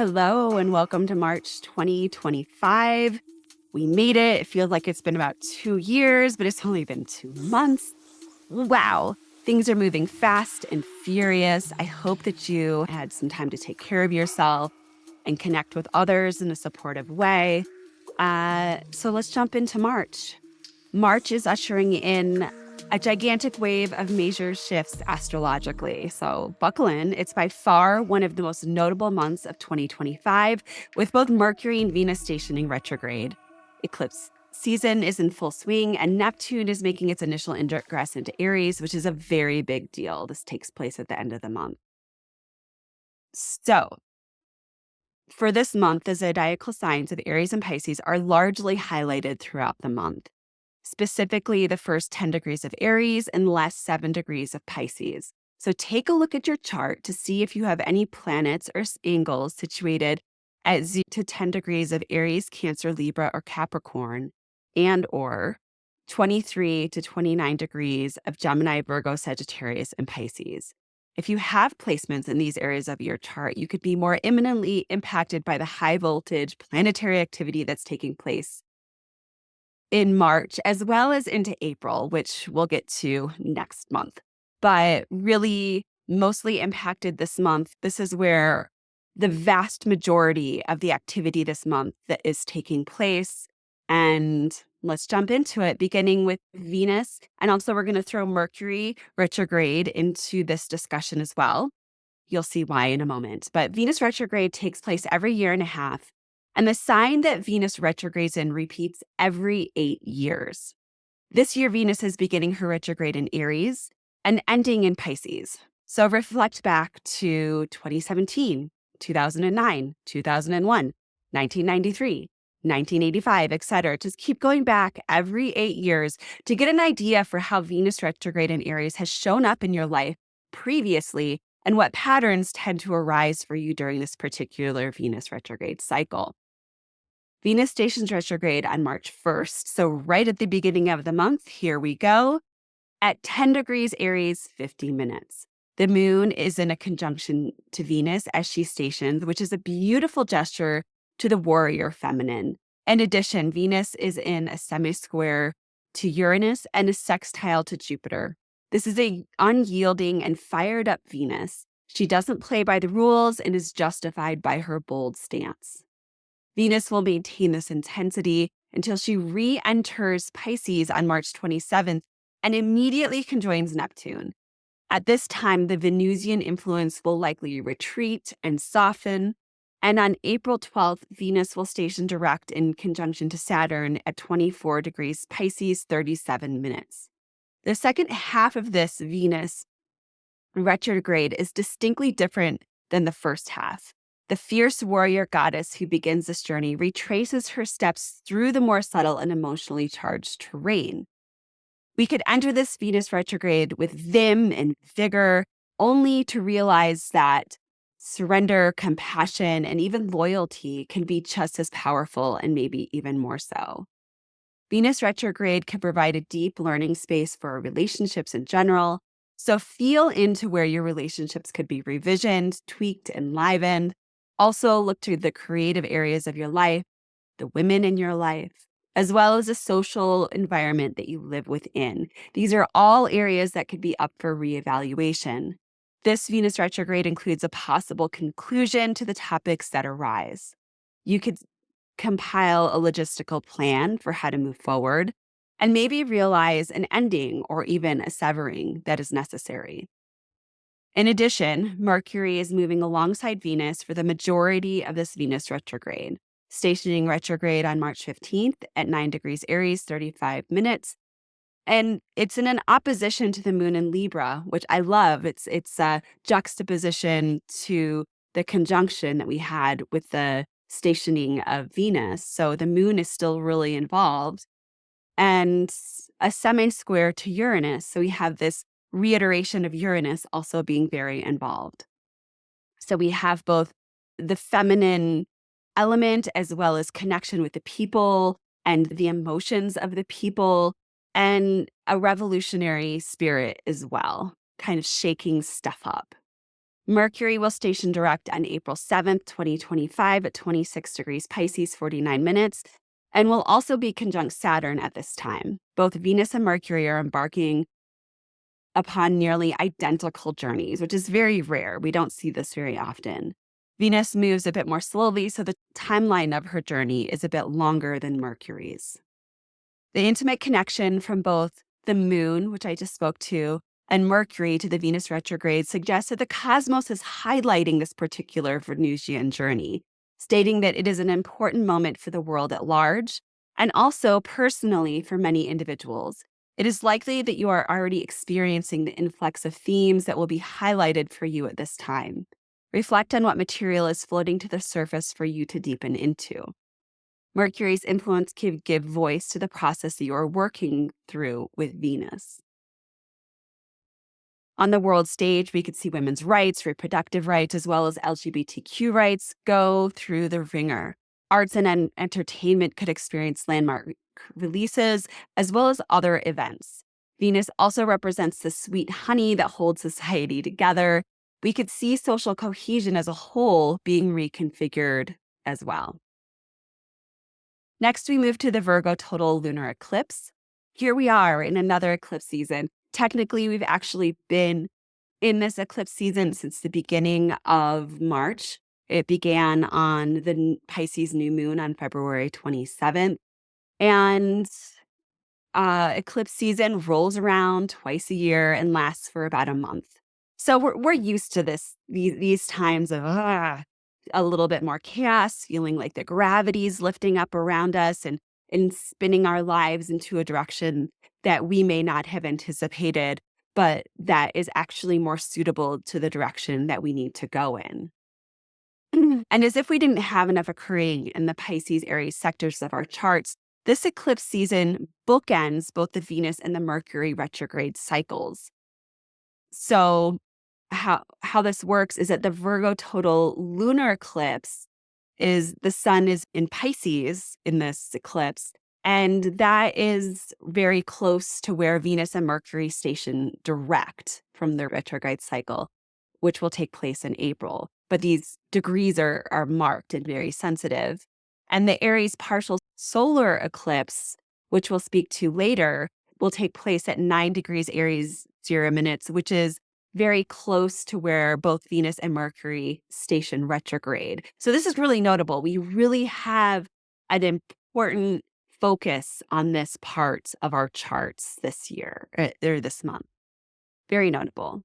Hello and welcome to March 2025. We made it. It feels like it's been about 2 years, but it's only been 2 months. Wow. Things are moving fast and furious. I hope that you had some time to take care of yourself and connect with others in a supportive way. So let's jump into March. March is ushering in a gigantic wave of major shifts astrologically. So buckle in. It's by far one of the most notable months of 2025, with both Mercury and Venus stationing retrograde. Eclipse season is in full swing, and Neptune is making its initial ingress into Aries, which is a very big deal. This takes place at the end of the month. So, for this month, the zodiacal signs of Aries and Pisces are largely highlighted throughout the month, specifically the first 10 degrees of Aries and the last 7 degrees of Pisces. So take a look at your chart to see if you have any planets or angles situated at 0 to 10 degrees of Aries, Cancer, Libra, or Capricorn, and or 23 to 29 degrees of Gemini, Virgo, Sagittarius, and Pisces. If you have placements in these areas of your chart, you could be more imminently impacted by the high voltage planetary activity that's taking place in March, as well as into April, which we'll get to next month. But really, mostly impacted this month. This is where the vast majority of the activity this month that is taking place. And let's jump into it, beginning with Venus. And also, we're going to throw Mercury retrograde into this discussion as well. You'll see why in a moment. But Venus retrograde takes place every year and a half. And the sign that Venus retrogrades in repeats every 8 years. This year, Venus is beginning her retrograde in Aries and ending in Pisces. So reflect back to 2017, 2009, 2001, 1993, 1985, etc. Just keep going back every 8 years to get an idea for how Venus retrograde in Aries has shown up in your life previously and what patterns tend to arise for you during this particular Venus retrograde cycle. Venus stations retrograde on March 1st. So right at the beginning of the month, here we go. At 10 degrees Aries, 50 minutes. The moon is in a conjunction to Venus as she stations, which is a beautiful gesture to the warrior feminine. In addition, Venus is in a semi-square to Uranus and a sextile to Jupiter. This is an unyielding and fired up Venus. She doesn't play by the rules and is justified by her bold stance. Venus will maintain this intensity until she re-enters Pisces on March 27th and immediately conjoins Neptune. At this time, the Venusian influence will likely retreat and soften. And on April 12th, Venus will station direct in conjunction to Saturn at 24 degrees Pisces, 37 minutes. The second half of this Venus retrograde is distinctly different than the first half. The fierce warrior goddess who begins this journey retraces her steps through the more subtle and emotionally charged terrain. We could enter this Venus retrograde with vim and vigor, only to realize that surrender, compassion, and even loyalty can be just as powerful and maybe even more so. Venus retrograde can provide a deep learning space for relationships in general. So feel into where your relationships could be revisioned, tweaked, enlivened. Also look to the creative areas of your life, the women in your life, as well as the social environment that you live within. These are all areas that could be up for reevaluation. This Venus retrograde includes a possible conclusion to the topics that arise. You could compile a logistical plan for how to move forward and maybe realize an ending or even a severing that is necessary. In addition, Mercury is moving alongside Venus for the majority of this Venus retrograde, stationing retrograde on March 15th at 9 degrees Aries, 35 minutes. And it's in an opposition to the moon in Libra, which I love. It's a juxtaposition to the conjunction that we had with the stationing of Venus. So the moon is still really involved, and a semi-square to Uranus. So we have this reiteration of Uranus also being very involved. So we have both the feminine element as well as connection with the people and the emotions of the people, and a revolutionary spirit as well, kind of shaking stuff up. Mercury will station direct on April 7th, 2025 at 26 degrees Pisces, 49 minutes, and will also be conjunct Saturn at this time. Both Venus and Mercury are embarking upon nearly identical journeys, which is very rare. We don't see this very often. Venus moves a bit more slowly, so the timeline of her journey is a bit longer than Mercury's. The intimate connection from both the moon, which I just spoke to, and Mercury to the Venus retrograde suggests that the cosmos is highlighting this particular Venusian journey, stating that it is an important moment for the world at large and also personally for many individuals. It is likely that you are already experiencing the influx of themes that will be highlighted for you at this time. Reflect on what material is floating to the surface for you to deepen into. Mercury's influence can give voice to the process that you are working through with Venus. On the world stage, we could see women's rights, reproductive rights, as well as LGBTQ rights go through the ringer. Arts and entertainment could experience landmark releases, as well as other events. Venus also represents the sweet honey that holds society together. We could see social cohesion as a whole being reconfigured as well. Next, we move to the Virgo total lunar eclipse. Here we are in another eclipse season. Technically, we've actually been in this eclipse season since the beginning of March. It began on the Pisces new moon on February 27th. And eclipse season rolls around twice a year and lasts for about a month. So we're used to these times of a little bit more chaos, feeling like the gravity's lifting up around us and spinning our lives into a direction that we may not have anticipated, but that is actually more suitable to the direction that we need to go in. And as if we didn't have enough occurring in the Pisces Aries sectors of our charts, this eclipse season bookends both the Venus and the Mercury retrograde cycles. So how this works is that the Virgo total lunar eclipse is the sun is in Pisces in this eclipse, and that is very close to where Venus and Mercury station direct from their retrograde cycle, which will take place in April. But these degrees are marked and very sensitive. And the Aries partial solar eclipse, which we'll speak to later, will take place at 9 degrees Aries 0 minutes, which is very close to where both Venus and Mercury station retrograde. So this is really notable. We really have an important focus on this part of our charts this year, or this month. Very notable.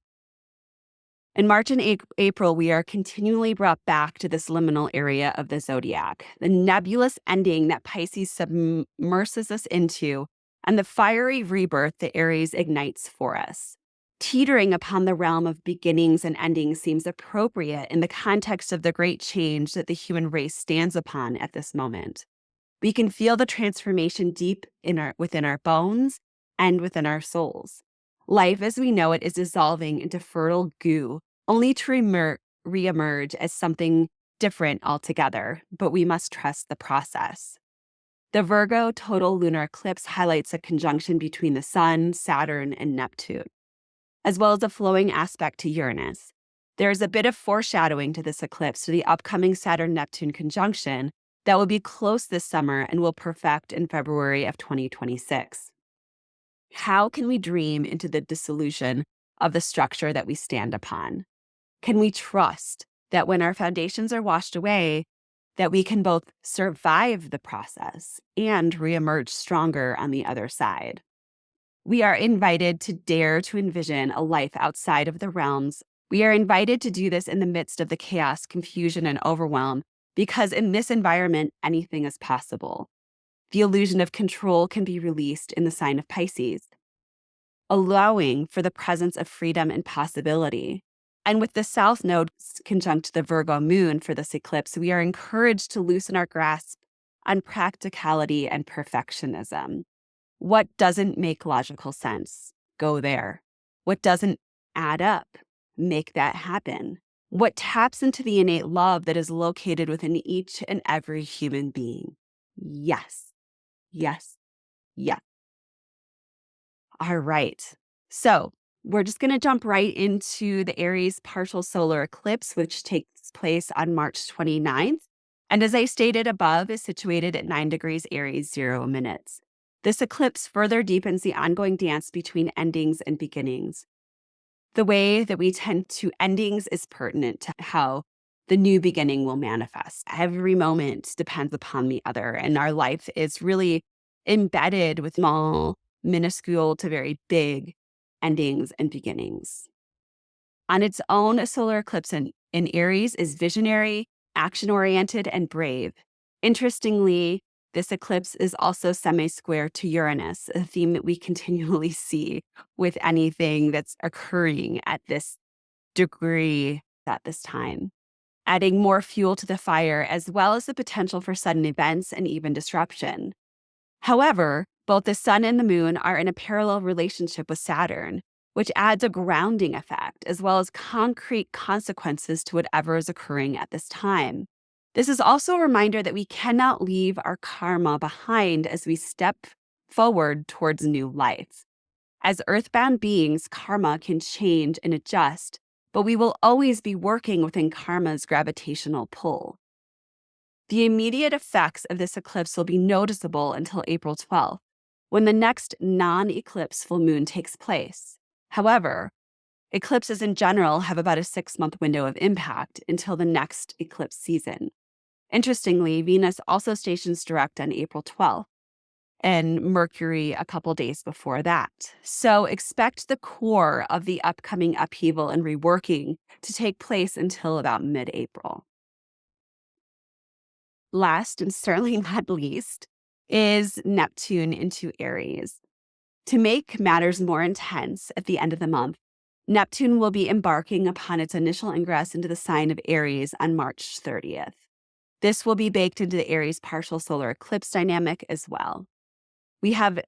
In March and April, we are continually brought back to this liminal area of the zodiac, the nebulous ending that Pisces submerses us into, and the fiery rebirth that Aries ignites for us. Teetering upon the realm of beginnings and endings seems appropriate in the context of the great change that the human race stands upon at this moment. We can feel the transformation deep within our bones and within our souls. Life as we know it is dissolving into fertile goo, only to reemerge as something different altogether, but we must trust the process. The Virgo total lunar eclipse highlights a conjunction between the Sun, Saturn, and Neptune, as well as a flowing aspect to Uranus. There is a bit of foreshadowing to this eclipse to the upcoming Saturn-Neptune conjunction that will be close this summer and will perfect in February of 2026. How can we dream into the dissolution of the structure that we stand upon? Can we trust that when our foundations are washed away, that we can both survive the process and reemerge stronger on the other side? We are invited to dare to envision a life outside of the realms. We are invited to do this in the midst of the chaos, confusion, and overwhelm, because in this environment, anything is possible. The illusion of control can be released in the sign of Pisces, allowing for the presence of freedom and possibility. And with the South Node conjunct the Virgo moon for this eclipse, we are encouraged to loosen our grasp on practicality and perfectionism. What doesn't make logical sense? Go there. What doesn't add up? Make that happen. What taps into the innate love that is located within each and every human being? Yes, yes, yes. All right. So We're just going to jump right into the Aries partial solar eclipse, which takes place on March 29th. And as I stated above, is situated at 9 degrees Aries, 0 minutes. This eclipse further deepens the ongoing dance between endings and beginnings. The way that we tend to endings is pertinent to how the new beginning will manifest. Every moment depends upon the other, and our life is really embedded with small, minuscule to very big endings and beginnings. On its own, a solar eclipse in Aries is visionary, action-oriented, and brave. Interestingly, this eclipse is also semi-square to Uranus, a theme that we continually see with anything that's occurring at this degree at this time, adding more fuel to the fire as well as the potential for sudden events and even disruption. However, both the sun and the moon are in a parallel relationship with Saturn, which adds a grounding effect as well as concrete consequences to whatever is occurring at this time. This is also a reminder that we cannot leave our karma behind as we step forward towards new life. As earthbound beings, karma can change and adjust, but we will always be working within karma's gravitational pull. The immediate effects of this eclipse will be noticeable until April 12th, when the next non-eclipse full moon takes place. However, eclipses in general have about a 6-month window of impact until the next eclipse season. Interestingly, Venus also stations direct on April 12th, and Mercury a couple days before that. So expect the core of the upcoming upheaval and reworking to take place until about mid-April. Last, and certainly not least, is Neptune into Aries. To make matters more intense at the end of the month, Neptune will be embarking upon its initial ingress into the sign of Aries on March 30th. This will be baked into the Aries partial solar eclipse dynamic as well. We have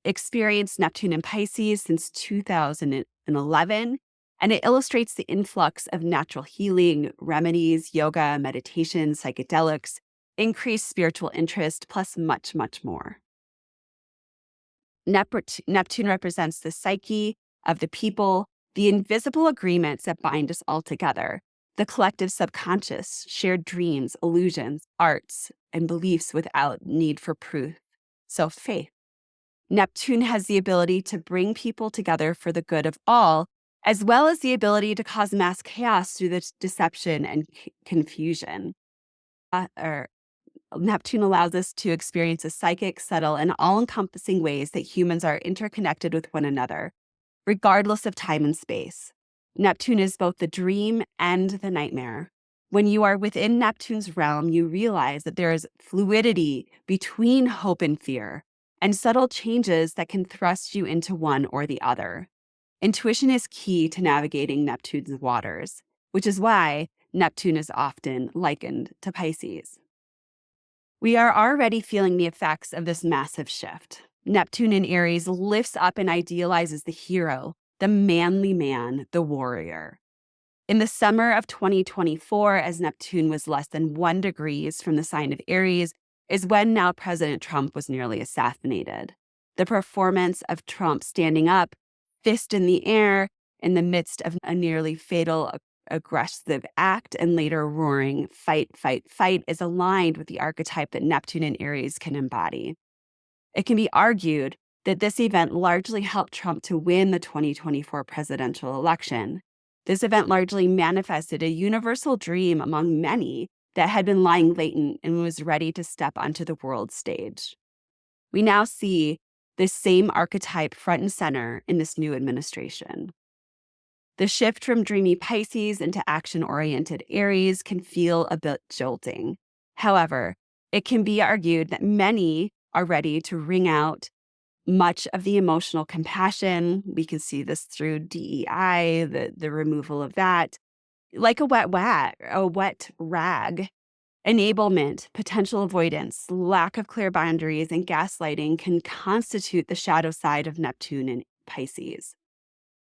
experienced Neptune in Pisces since 2011, and it illustrates the influx of natural healing, remedies, yoga, meditation, psychedelics, increased spiritual interest, plus much, much more. Neptune represents the psyche of the people, the invisible agreements that bind us all together, the collective subconscious, shared dreams, illusions, arts, and beliefs without need for proof. So faith. Neptune has the ability to bring people together for the good of all, as well as the ability to cause mass chaos through the deception and confusion. Neptune allows us to experience the psychic, subtle, and all-encompassing ways that humans are interconnected with one another, regardless of time and space. Neptune is both the dream and the nightmare. When you are within Neptune's realm, you realize that there is fluidity between hope and fear, and subtle changes that can thrust you into one or the other. Intuition is key to navigating Neptune's waters, which is why Neptune is often likened to Pisces. We are already feeling the effects of this massive shift. Neptune in Aries lifts up and idealizes the hero, the manly man, the warrior. In the summer of 2024, as Neptune was less than 1 degree from the sign of Aries, is when now President Trump was nearly assassinated. The performance of Trump standing up, fist in the air, in the midst of a nearly fatal aggressive act and later roaring fight, fight, fight is aligned with the archetype that Neptune and Aries can embody. It can be argued that this event largely helped Trump to win the 2024 presidential election. This event largely manifested a universal dream among many that had been lying latent and was ready to step onto the world stage. We now see this same archetype front and center in this new administration. The shift from dreamy Pisces into action-oriented Aries can feel a bit jolting. However, it can be argued that many are ready to wring out much of the emotional compassion. We can see this through DEI, the removal of that, like a wet rag. Enablement, potential avoidance, lack of clear boundaries, and gaslighting can constitute the shadow side of Neptune and Pisces.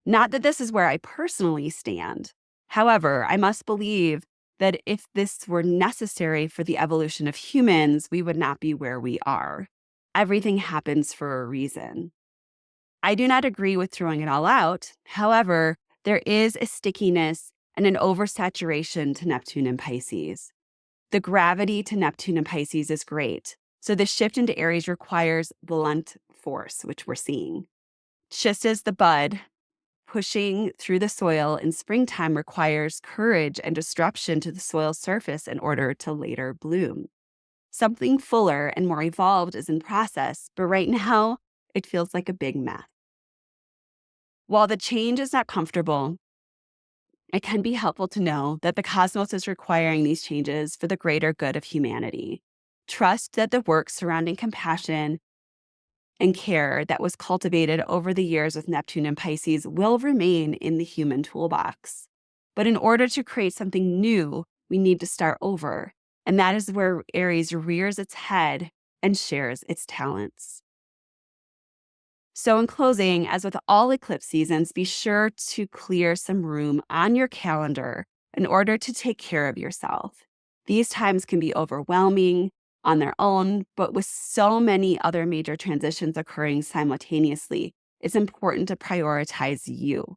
Not that this is where I personally stand. However, I must believe that if this were necessary for the evolution of humans, we would not be where we are. Everything happens for a reason. I do not agree with throwing it all out. However, there is a stickiness and an oversaturation to Neptune and Pisces. The gravity to Neptune and Pisces is great. So the shift into Aries requires blunt force, which we're seeing. Just as the bud pushing through the soil in springtime requires courage and disruption to the soil's surface in order to later bloom. Something fuller and more evolved is in process, but right now it feels like a big mess. While the change is not comfortable, it can be helpful to know that the cosmos is requiring these changes for the greater good of humanity. Trust that the work surrounding compassion and care that was cultivated over the years with Neptune and Pisces will remain in the human toolbox. But in order to create something new, we need to start over. And that is where Aries rears its head and shares its talents. So in closing, as with all eclipse seasons, be sure to clear some room on your calendar in order to take care of yourself. These times can be overwhelming on their own, but with so many other major transitions occurring simultaneously, it's important to prioritize you.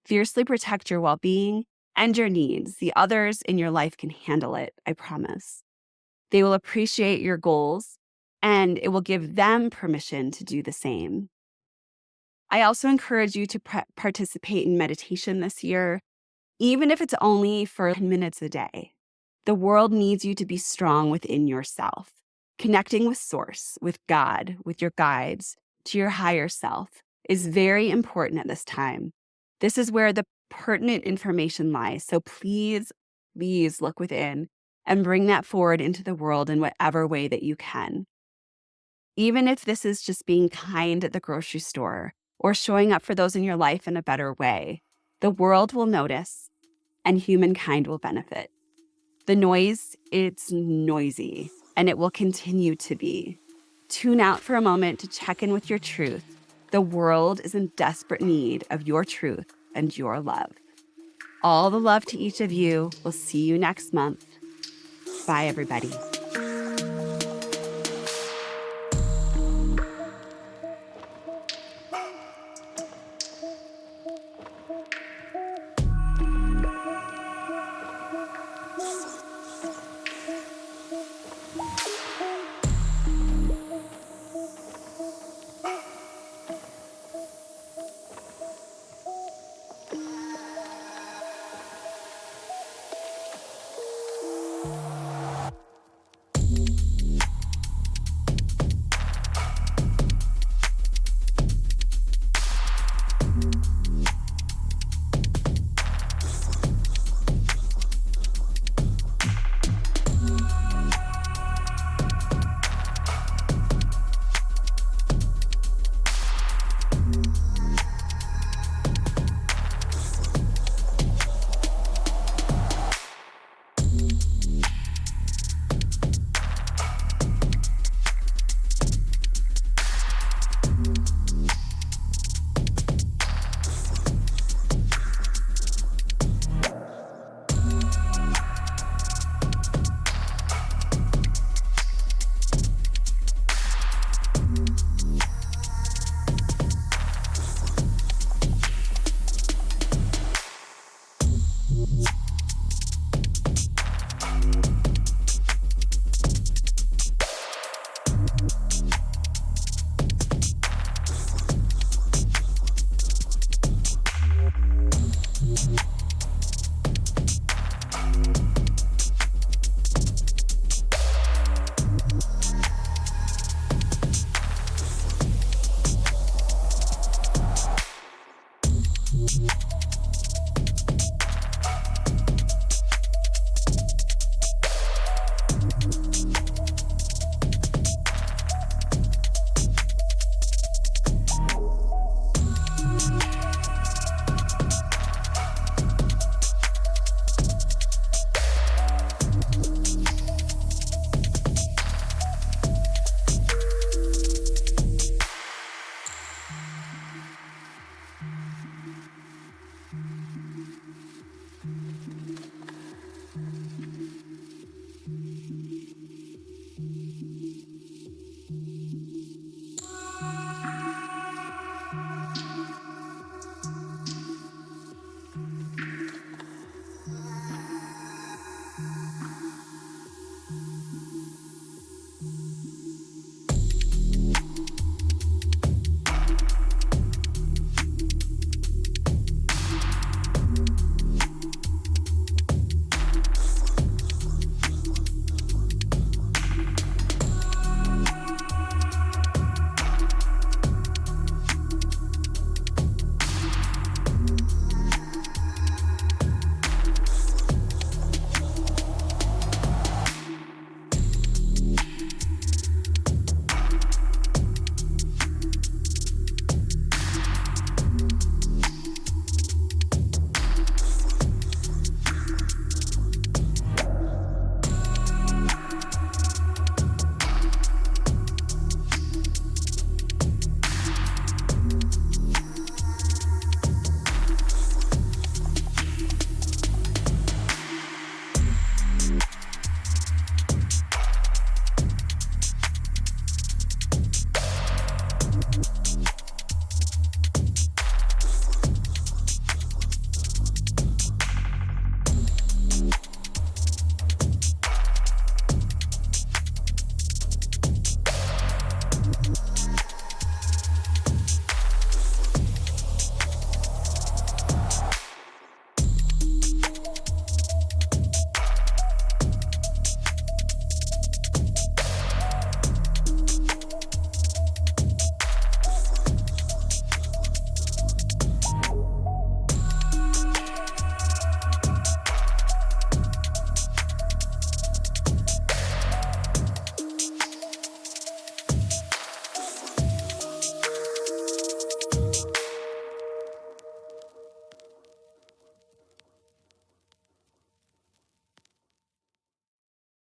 Fiercely protect your well-being and your needs. The others in your life can handle it, I promise. They will appreciate your goals, and it will give them permission to do the same. I also encourage you to participate in meditation this year, even if it's only for 10 minutes a day. The world needs you to be strong within yourself. Connecting with Source, with God, with your guides, to your higher self is very important at this time. This is where the pertinent information lies. So please look within and bring that forward into the world in whatever way that you can. Even if this is just being kind at the grocery store or showing up for those in your life in a better way, the world will notice and humankind will benefit. The noise, it's noisy, and it will continue to be. Tune out for a moment to check in with your truth. The world is in desperate need of your truth and your love. All the love to each of you. We'll see you next month. Bye, everybody.